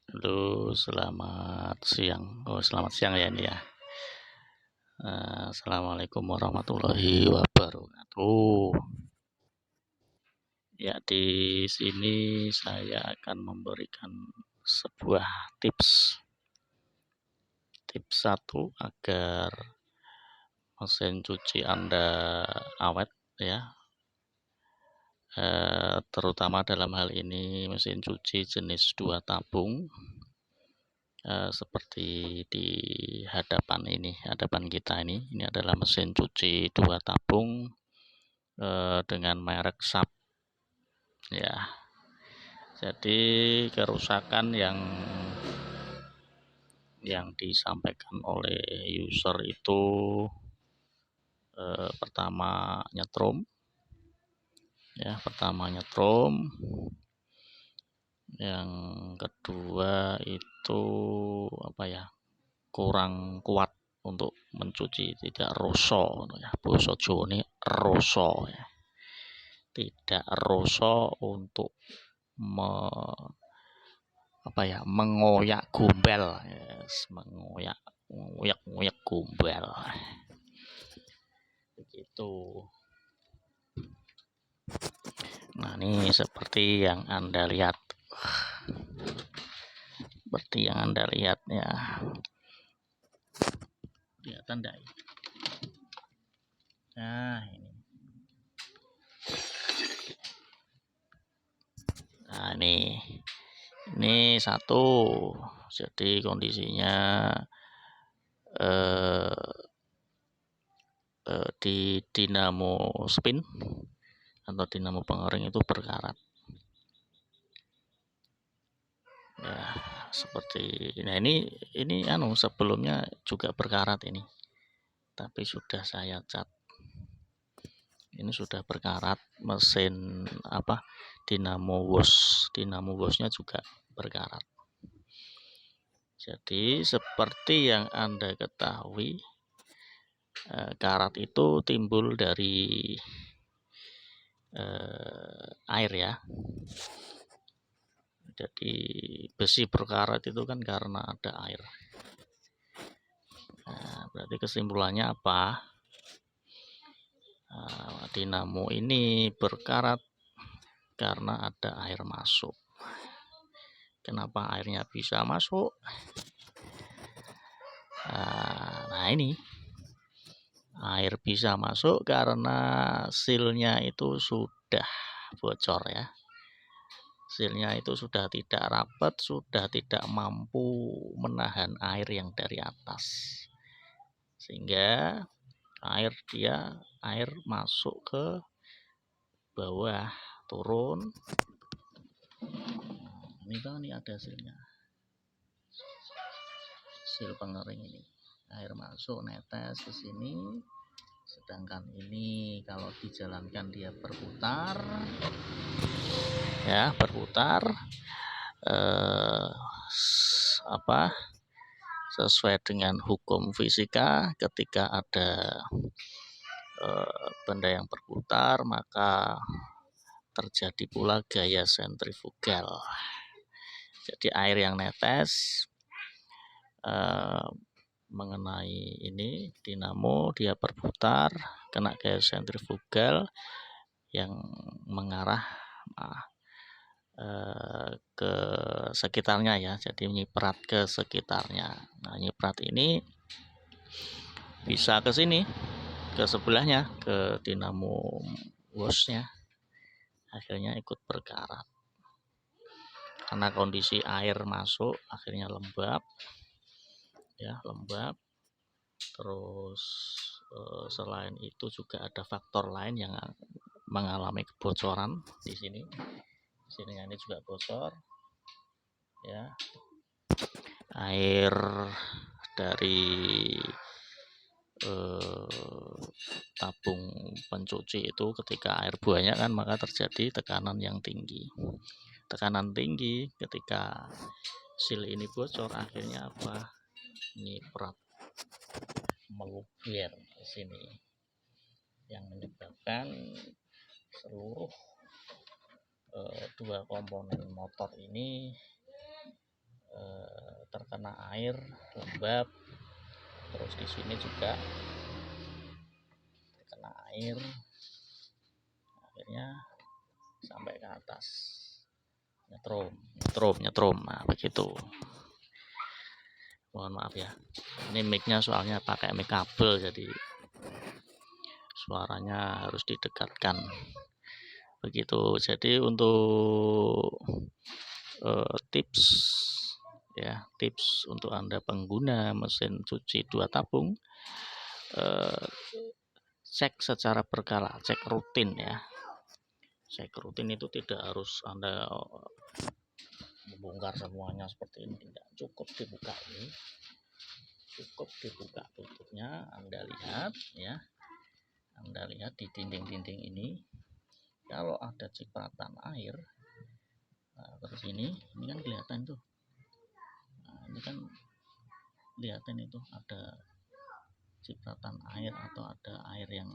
Halo, selamat siang. Oh, selamat siang ya ini ya. Assalamualaikum warahmatullahi wabarakatuh. Ya, di sini saya akan memberikan sebuah tips. Tips satu agar mesin cuci Anda awet ya. Terutama dalam hal ini mesin cuci jenis 2 tabung. Seperti di hadapan kita ini adalah mesin cuci 2 tabung dengan merek Sharp ya. Jadi kerusakan yang disampaikan oleh user itu pertama nyetrum ya, yang kedua itu kurang kuat untuk mencuci, tidak roso ya, basa Jawane roso ya. Tidak roso untuk mengoyak gombal, mengoyak gombal. Begitu. Nah, ini seperti yang Anda lihat. Ya. Kelihatan enggak? Nah, ini. Nah, ini satu. Jadi kondisinya di dinamo spin atau dinamo pengering itu berkarat. Ya, seperti ini sebelumnya juga berkarat ini. Tapi sudah saya cat. Ini sudah berkarat, mesin dinamo wash-nya juga berkarat. Jadi seperti yang Anda ketahui, karat itu timbul dari air ya. Jadi besi berkarat itu kan karena ada air. Nah, berarti kesimpulannya apa? Dinamo ini berkarat karena ada air masuk. Kenapa airnya bisa masuk? Nah, ini air bisa masuk karena silnya itu sudah bocor ya. Silnya itu sudah tidak rapat, sudah tidak mampu menahan air yang dari atas, sehingga air masuk ke bawah, turun. Ini ada silnya, sil pengering ini, air masuk netes ke sini. Sedangkan ini kalau dijalankan dia berputar sesuai dengan hukum fisika. Ketika ada benda yang berputar, maka terjadi pula gaya sentrifugal. Jadi air yang netes mengenai ini dinamo, dia berputar, kena gaya sentrifugal yang mengarah ke sekitarnya ya. Jadi nyiprat ke sekitarnya. Nah, nyiprat ini bisa ke sini, ke sebelahnya, ke dinamo wash-nya. Akhirnya ikut berkarat. Karena kondisi air masuk, akhirnya lembab. Terus selain itu juga ada faktor lain yang mengalami kebocoran di sini. Ini juga bocor ya. Air dari tabung pencuci itu ketika air banyak kan, maka terjadi tekanan yang tinggi. Tekanan tinggi ketika sil ini bocor, akhirnya nyiprat meluber ke sini, yang menyebabkan seluruh dua komponen motor ini kena air lembab, terus di sini juga kena air, akhirnya sampai ke atas nyetrum. Nah begitu. Mohon maaf ya, ini micnya soalnya pakai mic kabel, jadi suaranya harus didekatkan begitu. Jadi untuk tips ya, tips untuk Anda pengguna mesin cuci 2 tabung, cek secara berkala, cek rutin ya. Cek rutin itu tidak harus Anda membongkar semuanya seperti ini, tidak. Cukup dibuka ini, cukup dibuka tutupnya, Anda lihat ya, Anda lihat di dinding-dinding ini kalau ada cipratan air. Nah, terus ini kan kelihatan tuh. Nah, ini kan kelihatan itu ada cipratan air atau ada air yang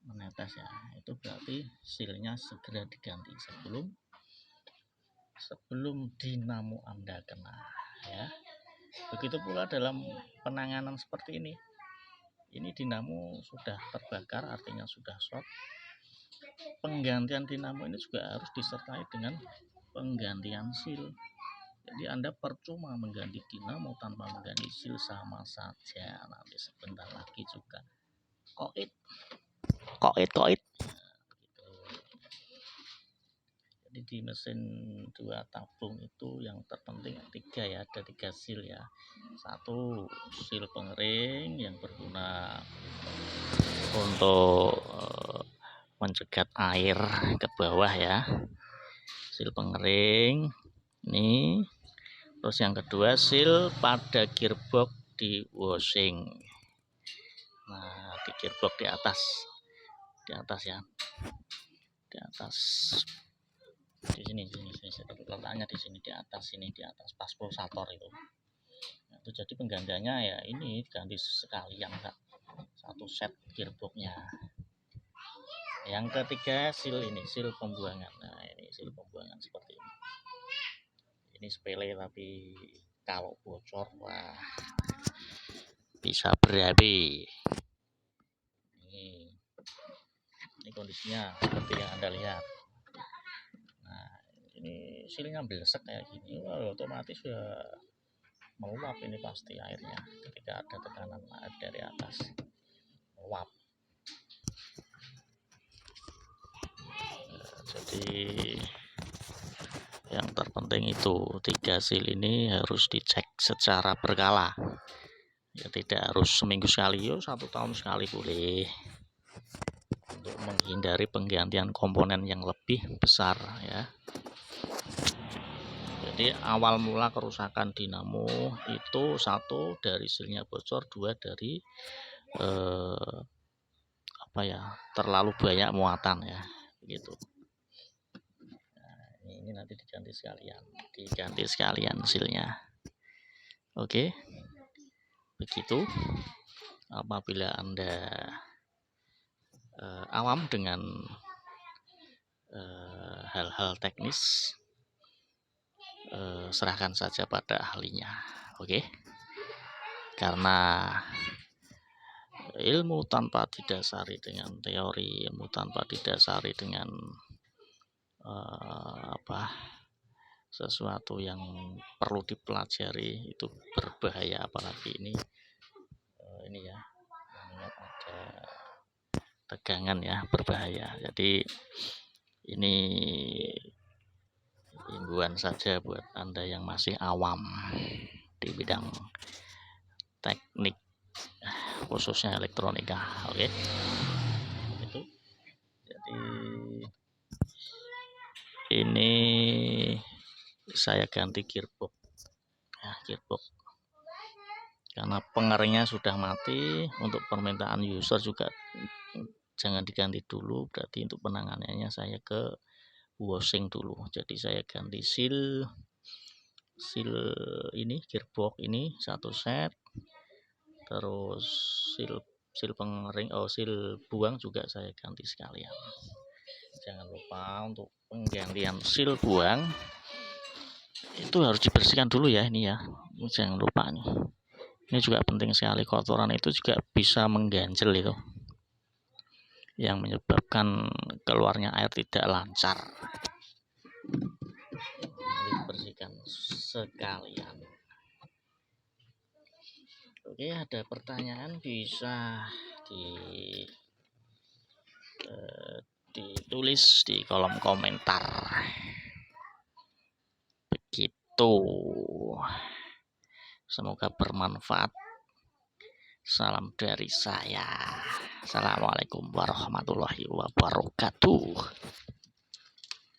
menetes ya. Itu berarti silnya segera diganti sebelum dinamo Anda kena ya. Begitu pula dalam penanganan seperti ini. Ini dinamo sudah terbakar, artinya sudah short. Penggantian dinamo ini juga harus disertai dengan penggantian sil. Jadi Anda percuma mengganti dinamo tanpa mengganti sil, sama saja. Nanti sebentar lagi juga koit. Jadi di mesin 2 tabung itu yang terpenting 3 ya, ada 3 sil ya. 1 sil pengering yang berguna untuk mencegat air ke bawah ya, sil pengering ini. Terus yang kedua sil pada gearbox di washing. Nah di gearbox di atas ya, di atas di sini letaknya di sini, di atas pas pulsator itu. Nah, itu jadi penggantiannya ya ini ganti sekalian Kak, 1 set gearboxnya. Yang ketiga sil ini, sil pembuangan. Nah ini sil pembuangan seperti ini. Ini sepele tapi kalau bocor wah bisa berabe. Ini kondisinya seperti yang Anda lihat. Nah ini silnya belesek kayak gini, wah, otomatis ya meluap ini pasti airnya ketika ada tekanan air dari atas, meluap. Jadi yang terpenting itu 3 sil ini harus dicek secara berkala ya, tidak harus seminggu sekali, 1 tahun sekali boleh, untuk menghindari penggantian komponen yang lebih besar ya. Jadi awal mula kerusakan dinamo itu 1 dari silnya bocor, 2 dari terlalu banyak muatan ya gitu. Nah, ini nanti diganti sekalian silnya. Oke, begitu. Apabila Anda awam dengan hal-hal teknis, serahkan saja pada ahlinya. Oke, karena ilmu tanpa didasari dengan teori, ilmu tanpa didasari dengan sesuatu yang perlu dipelajari itu berbahaya. Apalagi ini ya, ingat ada tegangan ya, berbahaya. Jadi ini himbauan saja buat Anda yang masih awam di bidang teknik khususnya elektronika. Oke. Itu. Jadi ini saya ganti gearbox ya, karena pengeringnya sudah mati. Untuk permintaan user juga jangan diganti dulu, berarti untuk penanganannya saya ke washing dulu. Jadi saya ganti sil ini, gearbox ini 1 set, terus sil pengering, sil buang juga saya ganti sekalian. Jangan lupa untuk penggantian sil buang itu harus dibersihkan dulu ya ini ya. Jangan lupa nih. Ini juga penting sekali, kotoran itu juga bisa mengganjel itu, yang menyebabkan keluarnya air tidak lancar. Nanti dibersihkan sekalian. Oke, ada pertanyaan bisa ditulis di kolom komentar. Begitu. Semoga bermanfaat. Salam dari saya. Assalamualaikum warahmatullahi wabarakatuh.